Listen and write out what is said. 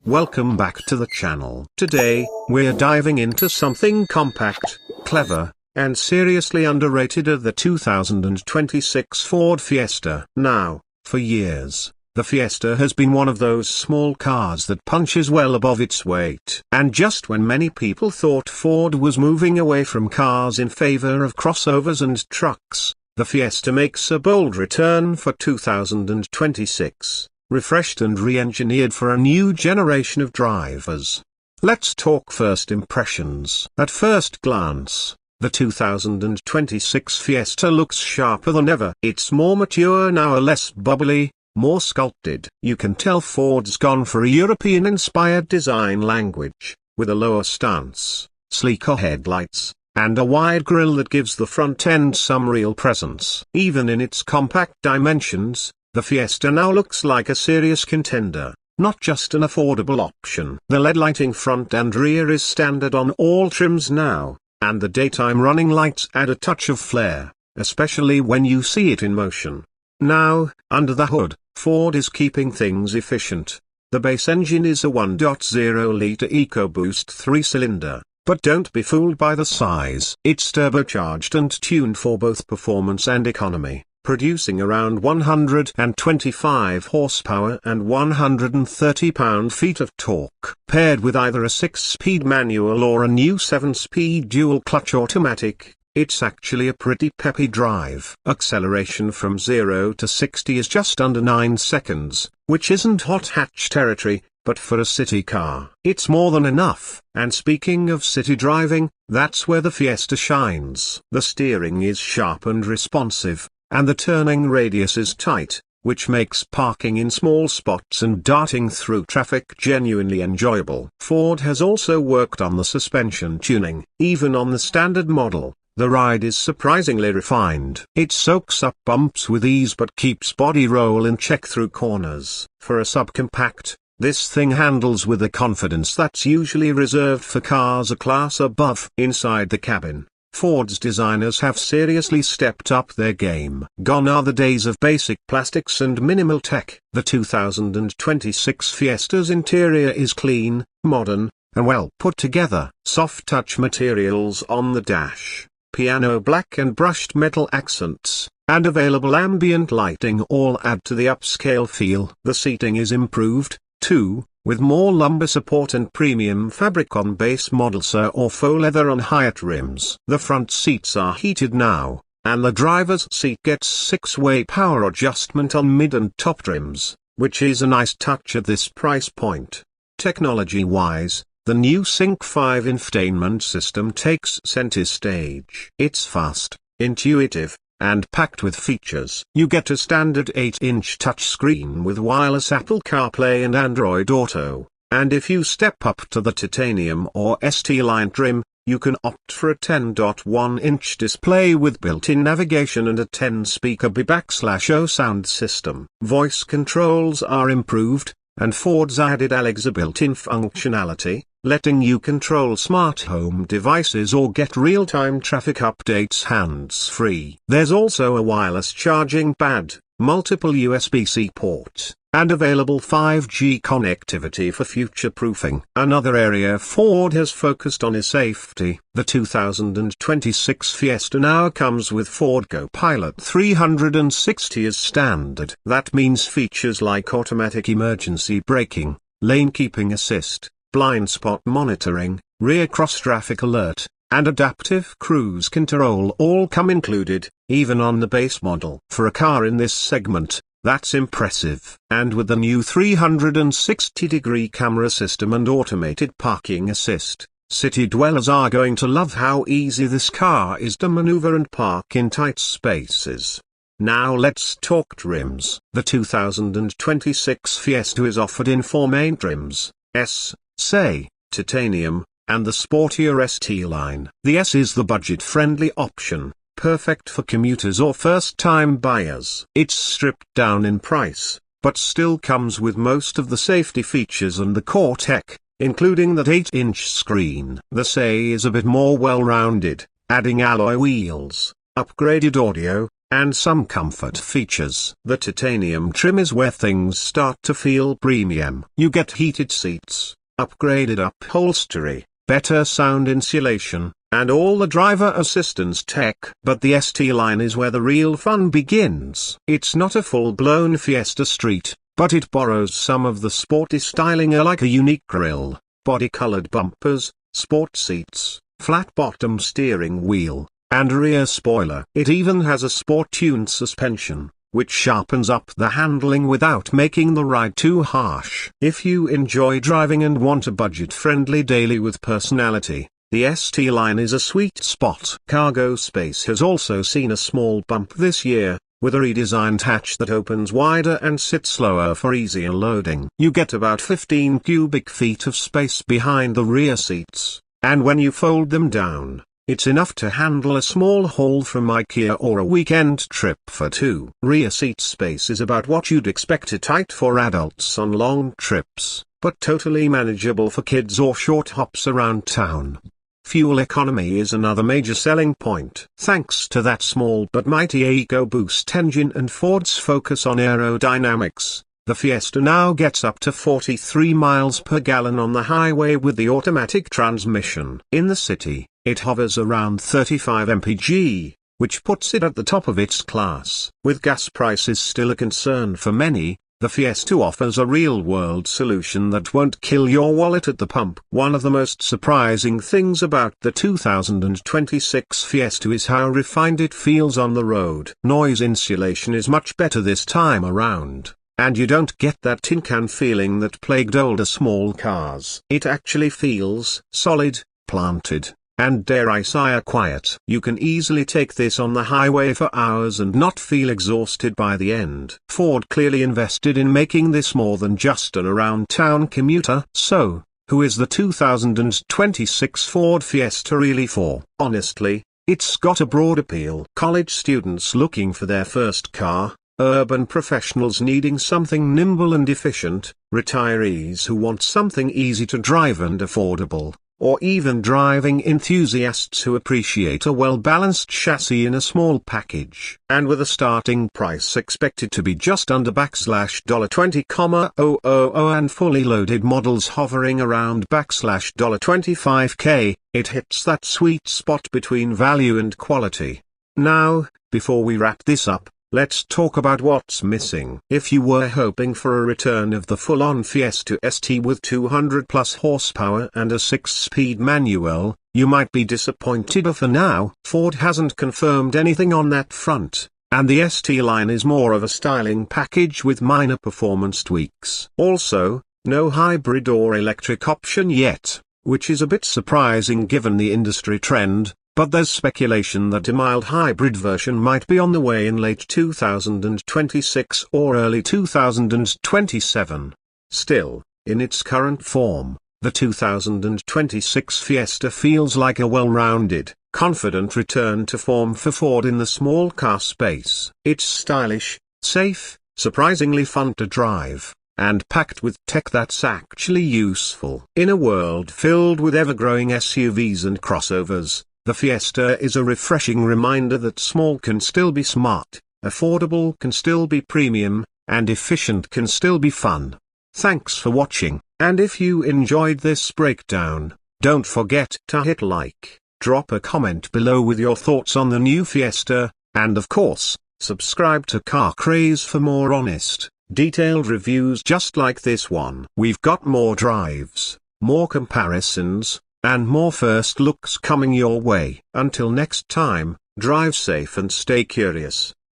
Welcome back to the channel. Today, we're diving into something compact, clever, and seriously underrated of the 2026 Ford Fiesta. Now, for years, the Fiesta has been one of those small cars that punches well above its weight. And just when many people thought Ford was moving away from cars in favor of crossovers and trucks, the Fiesta makes a bold return for 2026, refreshed and re-engineered for a new generation of drivers. Let's talk first impressions. At first glance, the 2026 Fiesta looks sharper than ever. It's more mature now, less bubbly, more sculpted. You can tell Ford's gone for a European-inspired design language, with a lower stance, sleeker headlights, and a wide grille that gives the front end some real presence. Even in its compact dimensions, the Fiesta now looks like a serious contender, not just an affordable option. The LED lighting front and rear is standard on all trims now, and the daytime running lights add a touch of flair, especially when you see it in motion. Now, under the hood, Ford is keeping things efficient. The base engine is a 1.0-liter EcoBoost 3-cylinder. But don't be fooled by the size. It's turbocharged and tuned for both performance and economy, producing around 125 horsepower and 130 pound-feet of torque. Paired with either a 6-speed manual or a new 7-speed dual-clutch automatic, it's actually a pretty peppy drive. Acceleration from 0 to 60 is just under 9 seconds, which isn't hot hatch territory, but for a city car, it's more than enough. And speaking of city driving, that's where the Fiesta shines. The steering is sharp and responsive, and the turning radius is tight, which makes parking in small spots and darting through traffic genuinely enjoyable. Ford has also worked on the suspension tuning. Even on the standard model, the ride is surprisingly refined. It soaks up bumps with ease but keeps body roll in check through corners. For a subcompact, this thing handles with a confidence that's usually reserved for cars a class above. Inside the cabin, Ford's designers have seriously stepped up their game. Gone are the days of basic plastics and minimal tech. The 2026 Fiesta's interior is clean, modern, and well put together. Soft touch materials on the dash, piano black and brushed metal accents, and available ambient lighting all add to the upscale feel. The seating is improved, too, with more lumbar support and premium fabric on base models or faux leather on higher trims. The front seats are heated now, and the driver's seat gets 6-way power adjustment on mid and top trims, which is a nice touch at this price point. Technology-wise, the new Sync 5 infotainment system takes center stage. It's fast, intuitive, and packed with features. You get a standard 8-inch touchscreen with wireless Apple CarPlay and Android Auto, and if you step up to the titanium or ST line trim, you can opt for a 10.1-inch display with built-in navigation and a 10-speaker B/O sound system. Voice controls are improved, and Ford's added Alexa built-in functionality, letting you control smart home devices or get real-time traffic updates hands-free. There's also a wireless charging pad, multiple USB-C ports, and available 5G connectivity for future-proofing. Another area Ford has focused on is safety. The 2026 Fiesta now comes with Ford Go Pilot 360 as standard. That means features like automatic emergency braking, lane keeping assist, blind spot monitoring, rear cross-traffic alert, and adaptive cruise control all come included, even on the base model. For a car in this segment, that's impressive. And with the new 360-degree camera system and automated parking assist, city dwellers are going to love how easy this car is to maneuver and park in tight spaces. Now let's talk trims. The 2026 Fiesta is offered in 4 main trims: S, say, titanium, and the sportier ST line. The S is the budget-friendly option, perfect for commuters or first-time buyers. It's stripped down in price, but still comes with most of the safety features and the core tech, including that 8-inch screen. The SE is a bit more well-rounded, adding alloy wheels, upgraded audio, and some comfort features. The titanium trim is where things start to feel premium. You get heated seats, upgraded upholstery, better sound insulation, and all the driver assistance tech. But the ST line is where the real fun begins. It's not a full-blown Fiesta Street, but it borrows some of the sporty styling like a unique grille, body-colored bumpers, sport seats, flat-bottom steering wheel, and rear spoiler. It even has a sport-tuned suspension, which sharpens up the handling without making the ride too harsh. If you enjoy driving and want a budget-friendly daily with personality, the ST line is a sweet spot. Cargo space has also seen a small bump this year, with a redesigned hatch that opens wider and sits lower for easier loading. You get about 15 cubic feet of space behind the rear seats, and when you fold them down, it's enough to handle a small haul from IKEA or a weekend trip for two. Rear seat space is about what you'd expect it tight for adults on long trips, but totally manageable for kids or short hops around town. Fuel economy is another major selling point. Thanks to that small but mighty EcoBoost engine and Ford's focus on aerodynamics, the Fiesta now gets up to 43 miles per gallon on the highway with the automatic transmission. In the city, it hovers around 35 mpg, which puts it at the top of its class. With gas prices still a concern for many, the Fiesta offers a real-world solution that won't kill your wallet at the pump. One of the most surprising things about the 2026 Fiesta is how refined it feels on the road. Noise insulation is much better this time around, and you don't get that tin can feeling that plagued older small cars. It actually feels solid, planted, and dare I say quiet. You can easily take this on the highway for hours and not feel exhausted by the end. Ford clearly invested in making this more than just an around-town commuter. So, who is the 2026 Ford Fiesta really for? Honestly, it's got a broad appeal. College students looking for their first car, urban professionals needing something nimble and efficient, retirees who want something easy to drive and affordable, or even driving enthusiasts who appreciate a well-balanced chassis in a small package. And with a starting price expected to be just under $20,000 and fully loaded models hovering around $25K, it hits that sweet spot between value and quality. Now, before we wrap this up, let's talk about what's missing. If you were hoping for a return of the full-on Fiesta ST with 200+ horsepower and a 6-speed manual, you might be disappointed. But for now, Ford hasn't confirmed anything on that front, and the ST line is more of a styling package with minor performance tweaks. Also, no hybrid or electric option yet, which is a bit surprising given the industry trend. But there's speculation that a mild hybrid version might be on the way in late 2026 or early 2027. Still, in its current form, the 2026 Fiesta feels like a well-rounded, confident return to form for Ford in the small car space. It's stylish, safe, surprisingly fun to drive, and packed with tech that's actually useful. In a world filled with ever-growing SUVs and crossovers, the Fiesta is a refreshing reminder that small can still be smart, affordable can still be premium, and efficient can still be fun. Thanks for watching, and if you enjoyed this breakdown, don't forget to hit like, drop a comment below with your thoughts on the new Fiesta, and of course, subscribe to Car Craze for more honest, detailed reviews just like this one. We've got more drives, more comparisons, and more first looks coming your way. Until next time, drive safe and stay curious.